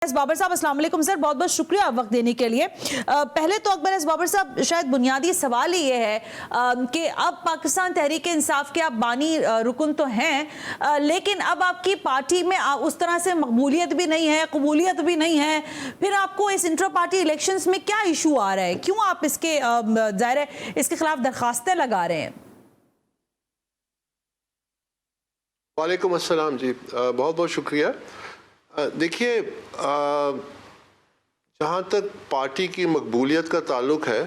बाबर साहब, अस्सलाम वालेकुम सर, बहुत बहुत शुक्रिया वक्त देने के लिए। पहले तो अकबर बाबर साहब, शायद बुनियादी सवाल ये है कि अब पाकिस्तान तहरीक इंसाफ के आप बानी रुकन तो हैं, लेकिन अब आपकी पार्टी में उस तरह से मकबूलियत भी नहीं है, कबूलियत भी नहीं है। फिर आपको इस इंटर पार्टी इलेक्शंस में क्या इशू आ रहा है? क्यों आप इसके ज़ाहिर है इसके खिलाफ दरखास्तें लगा रहे हैं? वालेकुम अस्सलाम जी, बहुत बहुत शुक्रिया। देखिए, जहाँ तक पार्टी की मकबूलियत का ताल्लुक़ है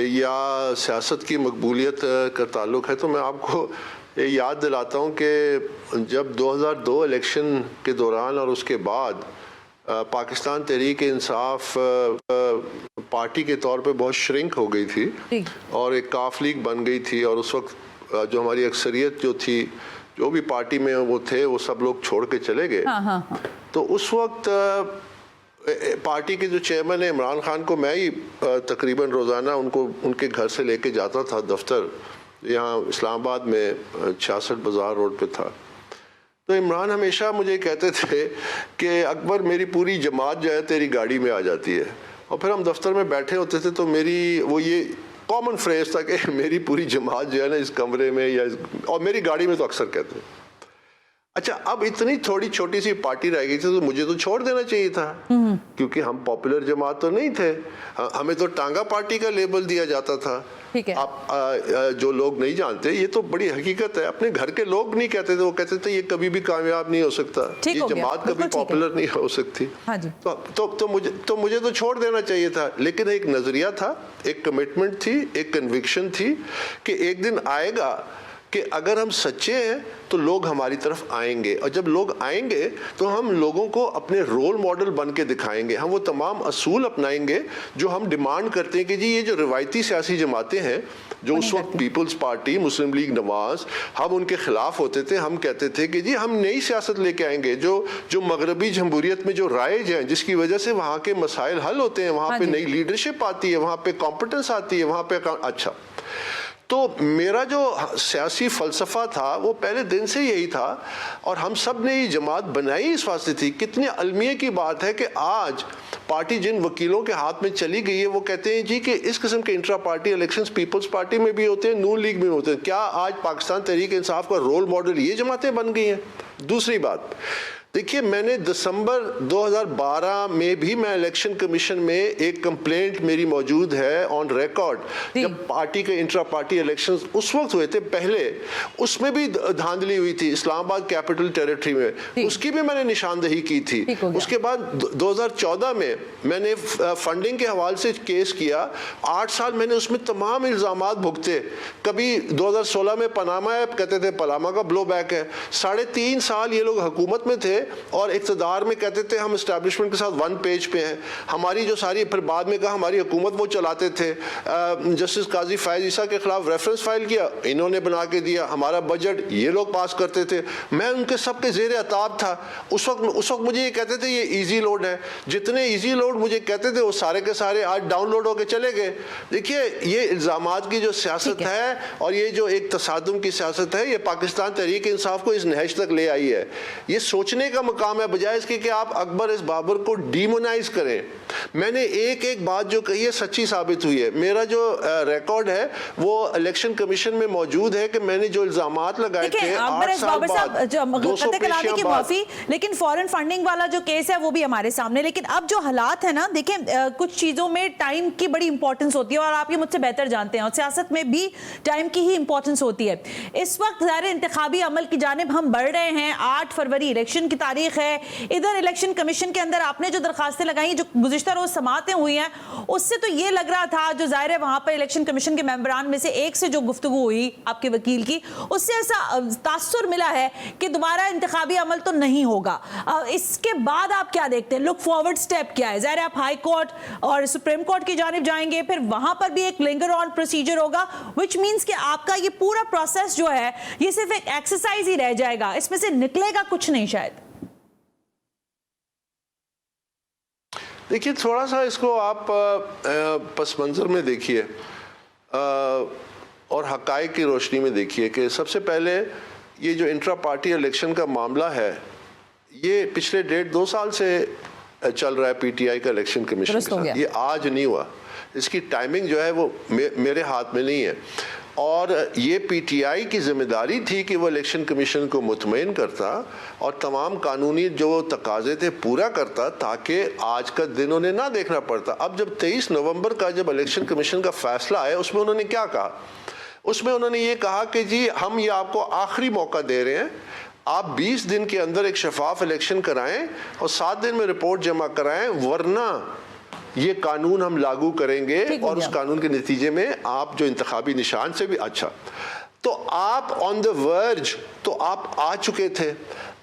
या सियासत की मकबूलियत का ताल्लुक़ है, तो मैं आपको याद दिलाता हूँ कि जब 2002 इलेक्शन के दौरान और उसके बाद पाकिस्तान तहरीक इंसाफ पार्टी के तौर पे बहुत श्रिंक हो गई थी और एक काफ लीग बन गई थी, और उस वक्त जो हमारी अक्सरियत जो थी, जो भी पार्टी में वो थे, वो सब लोग छोड़ के चले गए। हाँ। तो उस वक्त पार्टी के जो चेयरमैन है इमरान खान को मैं ही तकरीबन रोज़ाना उनके घर से लेके जाता था दफ्तर, यहाँ इस्लामाबाद में 66 बाज़ार रोड पे था। तो इमरान हमेशा मुझे कहते थे कि अकबर, मेरी पूरी जमात जो है तेरी गाड़ी में आ जाती है। और फिर हम दफ्तर में बैठे होते थे तो वो ये कॉमन फ्रेज था कि मेरी पूरी जमात जो है ना इस कमरे में और मेरी गाड़ी में, तो अक्सर कहते हैं। अच्छा, अब इतनी थोड़ी छोटी सी पार्टी रह गई थी तो मुझे तो छोड़ देना चाहिए था, क्योंकि हम पॉपुलर जमात तो नहीं थे। हमें तो टांगा पार्टी का लेबल दिया जाता था। आप जो लोग नहीं जानते, ये तो बड़ी हकीकत है, अपने घर के लोग नहीं कहते थे, वो कहते थे ये कभी भी कामयाब नहीं हो सकता, ये जमात कभी पॉपुलर नहीं हो सकती। हाँ जी। तो मुझे तो छोड़ देना चाहिए था, लेकिन एक नजरिया था, एक कमिटमेंट थी, एक कन्विक्शन थी कि एक दिन आएगा कि अगर हम सच्चे हैं तो लोग हमारी तरफ आएंगे, और जब लोग आएंगे तो हम लोगों को अपने रोल मॉडल बन के दिखाएंगे। हम वो तमाम असूल अपनाएंगे जो हम डिमांड करते हैं कि जी, ये जो रिवायती सियासी जमातें हैं, जो उस वक्त पीपल्स पार्टी, मुस्लिम लीग नवाज, हम उनके खिलाफ होते थे। हम कहते थे कि जी, हम नई सियासत लेके आएंगे, जो मगरबी जमहूरियत में जो राइज हैं, जिसकी वजह से वहाँ के मसाइल हल होते हैं, वहाँ पे नई लीडरशिप आती है, वहाँ पे कॉम्पिटेंस आती है, वहाँ पे अच्छा। तो मेरा जो सियासी फ़लसफ़ा था वो पहले दिन से यही था, और हम सब ने ये जमात बनाई इस वास्ते थी। कितनी अलमिया की बात है कि आज पार्टी जिन वकीलों के हाथ में चली गई है, वो कहते हैं जी कि इस किस्म के intra party elections people's party में भी होते हैं, नून लीग में होते हैं। क्या आज पाकिस्तान तहरीक इंसाफ का रोल मॉडल ये जमातें बन गई हैं? दूसरी बात, देखिए, मैंने दिसंबर 2012 में भी मैं इलेक्शन कमीशन में एक कंप्लेंट मेरी मौजूद है ऑन रिकॉर्ड, जब पार्टी के इंट्रा पार्टी इलेक्शंस उस वक्त हुए थे पहले, उसमें भी धांधली हुई थी इस्लामाबाद कैपिटल टेरिटरी में, उसकी भी मैंने निशानदेही की थी। उसके बाद 2014 में मैंने फंडिंग के हवाले से केस किया, 8 साल मैंने उसमें तमाम इल्ज़ामात भुगते। कभी 2016 में पनामा है, कहते थे पनामा का ब्लो बैक है। 3.5 साल ये लोग हुकूमत में थे और इक़्तिदार में कहते थे हम एस्टैब्लिशमेंट के साथ वन पेज पे हैं। हमारी जो सारी, फिर बाद में कहा हमारी हुकूमत वो चलाते थे। जस्टिस काजी फैज़ ईसा के खिलाफ रेफरेंस फाइल किया, इन्होंने बना के दिया। हमारा बजट ये लोग पास करते थे, मैं उनके सबके ज़ेर अताब था। उस वक्त मुझे ये कहते थे ये ईजी लोड है। जितने ईजी लोड मुझे कहते थे वो सारे के सारे आज डाउनलोड होकर चले गए। देखिए, ये इल्ज़ामात की जो सियासत है और ये जो एक तसादुम की सियासत है, ये पाकिस्तान तहरीक इंसाफ को इस नहज तक ले आई है। ये सोचने का मकाम है, बजाय इसके कि आप अकबर इस बाबर को डीमोनाइज करें। मैंने एक बात जो कही है सच्ची साबित हुई है। मेरा जो रिकॉर्ड है वो इलेक्शन कमीशन में मौजूद है कि मैंने जो इल्जामात लगाए थे 8 साल बाद, 200 पेशियां की माफी, लेकिन फॉरेन फंडिंग वाला जो केस है वो भी हमारे सामने। लेकिन अब जो हालात है ना, देखिए, कुछ चीजों में टाइम की बड़ी इंपॉर्टेंस होती है, और आप ये मुझसे बेहतर जानते हैं, और सियासत में भी टाइम की ही इंपॉर्टेंस होती है। इस वक्त ज़ाहिर इंतखाबी अमल की जानिब हम बढ़ रहे हैं। 8 फरवरी इलेक्शन की तारीख है। इधर इलेक्शन कमीशन के अंदर आपने जो दरखास्तें लगाई, जो गुज़िश्ता रोज समातें हुई हैं, उससे तो ये लग रहा था, जो जाहिर है वहां पर इलेक्शन कमीशन के मेंबरान में से एक से जो गुफ्तगू हुई आपके वकील की, उससे ऐसा तासुर मिला है कि दोबारा इंतखाबी अमल तो नहीं होगा। इसके बाद आप क्या देखते हैं? लुक फॉरवर्ड स्टेप क्या है? जाहिर है आप हाई कोर्ट और सुप्रीम कोर्ट की जानिब जाएंगे, फिर वहां पर भी एक लिंगर ऑन प्रोसीजर होगा, विच मीन्स कि आपका ये पूरा प्रोसेस जो है ये सिर्फ एक एक्सरसाइज ही रह जाएगा, इसमें से निकलेगा कुछ नहीं शायद। देखिए, थोड़ा सा इसको आप पस मंज़र में देखिए और हक़ाइक़ की रोशनी में देखिए कि सबसे पहले ये जो इंट्रा पार्टी इलेक्शन का मामला है, ये पिछले 1.5-2 साल से चल रहा है पीटीआई का इलेक्शन कमीशन के दुरुस्त हो साथ, गया। ये आज नहीं हुआ। इसकी टाइमिंग जो है वो मेरे हाथ में नहीं है, और ये पीटीआई की जिम्मेदारी थी कि वो इलेक्शन कमीशन को मुतमईन करता और तमाम कानूनी जो तकाजे थे पूरा करता, ताकि आज का दिन उन्हें ना देखना पड़ता। अब जब 23 नवंबर का जब इलेक्शन कमीशन का फैसला आया, उसमें उन्होंने क्या कहा? उसमें उन्होंने ये कहा कि जी हम ये आपको आखिरी मौका दे रहे हैं, आप 20 दिन के अंदर एक शफाफ इलेक्शन कराएं और 7 दिन में रिपोर्ट जमा कराएं, वरना ये कानून हम लागू करेंगे और उस कानून के नतीजे में आप जो इंतखाबी निशान से भी अच्छा। तो आप ऑन द वर्ज, तो आप आ चुके थे।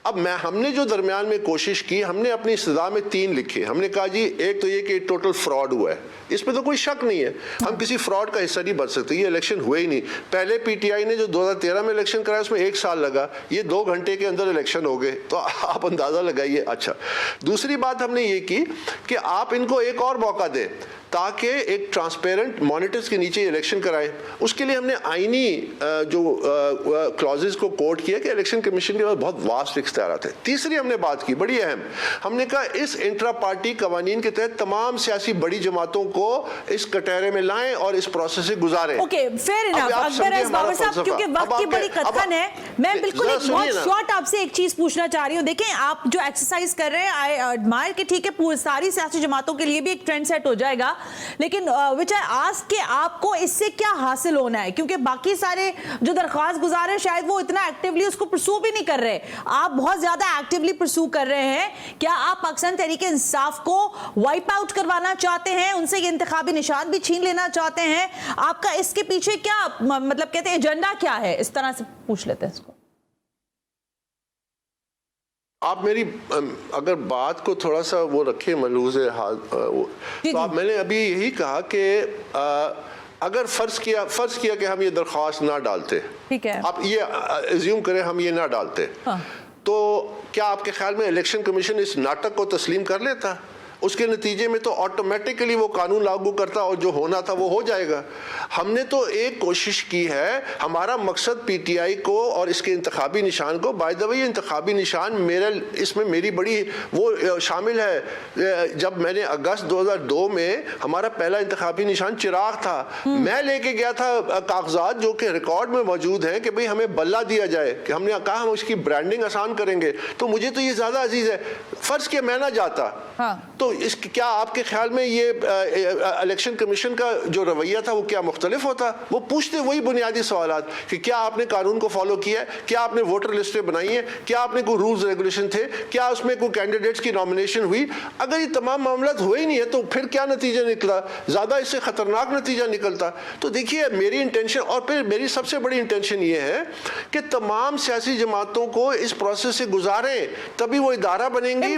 अब हमने जो दरमियान में कोशिश की, हमने अपनी इस्तदा में 3 लिखे। हमने कहा जी एक तो ये कि टोटल फ्रॉड हुआ है, इसमें तो कोई शक नहीं है, हम किसी फ्रॉड का हिस्सा नहीं बन सकते, ये इलेक्शन हुए ही नहीं। पहले पीटीआई ने जो 2013 में इलेक्शन कराया उसमें 1 साल लगा, ये 2 घंटे के अंदर इलेक्शन हो गए, तो आप अंदाज़ा लगाइए। अच्छा, दूसरी बात हमने ये की कि आप इनको एक और मौका दें ताकि एक ट्रांसपेरेंट मॉनिटर्स के नीचे इलेक्शन कराएं। उसके लिए हमने आईनी जो क्लॉजेस को कोट किया कि इलेक्शन कमीशन के पास बहुत वास्ट इख्तियार थे। तीसरी हमने बात की बड़ी अहम, हमने कहा इस इंट्रा पार्टी कवानीन के तहत तमाम सियासी बड़ी जमातों को इस कटहरे में लाएं और इस प्रोसेस से गुजारें। Okay, fair enough. Akbar as Babar साहब, क्योंकि वक्त की बड़ी कथन है, मैं बिल्कुल एक बहुत शॉर्ट आपसे एक चीज पूछना चाह रही हूँ। देखें, आप जो एक्सरसाइज कर रहे हैं, आई एडमायर कि ठीक है, सारी सियासी जमातों के लिए भी एक ट्रेंड सेट हो जाएगा, लेकिन विच आई आस्क कि आपको इससे क्या हासिल होना है? क्योंकि बाकी सारे जो दरख्वास्त गुजार है शायद वो इतना एक्टिवली उसको परसू भी नहीं कर रहे, आप बहुत ज्यादा एक्टिवली परसू कर रहे हैं। क्या आप पाकिस्तान तहरीक इंसाफ को वाइप आउट करवाना चाहते हैं, उनसे ये इंतखाबी निशान भी छीन लेना चाहते हैं? आपका इसके पीछे क्या मतलब कहते हैं एजेंडा क्या है? इस तरह से पूछ लेते हैं इसको। आप मेरी अगर बात को थोड़ा सा वो रखें मलूज़ हाल, तो आप, मैंने अभी यही कहा कि अगर फर्ज किया कि हम ये दरख्वास्त ना डालते, ठीक है, आप ये एज्यूम करें हम ये ना डालते, हाँ, तो क्या आपके ख्याल में इलेक्शन कमीशन इस नाटक को तस्लीम कर लेता? उसके नतीजे में तो ऑटोमेटिकली वो कानून लागू करता और जो होना था वो हो जाएगा। हमने तो एक कोशिश की है, हमारा मकसद पीटीआई को और इसके इंतखाबी निशान को, बाय द वे ये इंतखाबी निशान इसमें मेरी बड़ी वो शामिल है। जब मैंने अगस्त 2002 में हमारा पहला इंतखाबी निशान चिराग था, मैं लेके गया था कागजात जो कि रिकॉर्ड में मौजूद है कि भाई हमें बल्ला दिया जाए, कि हमने कहा हम उसकी ब्रांडिंग आसान करेंगे, तो मुझे तो ये ज़्यादा अजीज़ है। फ़र्ज़ किया मैं ना जाता, हाँ, तो क्या आपके ख्याल में ये इलेक्शन कमीशन का जो रवैया था वो क्या मुख्तलिफ होता? वो पूछते वही बुनियादी सवालात कि क्या आपने कानून को फॉलो किया है, क्या आपने वोटर लिस्टें बनाई हैं, क्या आपने कोई रूल्स रेगुलेशन थे, क्या उसमें कोई कैंडिडेट्स की नॉमिनेशन हुई? अगर ये तमाम मामला हुए ही नहीं है तो फिर क्या नतीजा निकला? ज़्यादा इससे ख़तरनाक नतीजा निकलता। तो देखिए, मेरी इंटेंशन, और फिर मेरी सबसे बड़ी इंटेंशन ये है कि तमाम सियासी जमातों को इस प्रोसेस से गुजारें, तभी वो इदारा बनेंगी।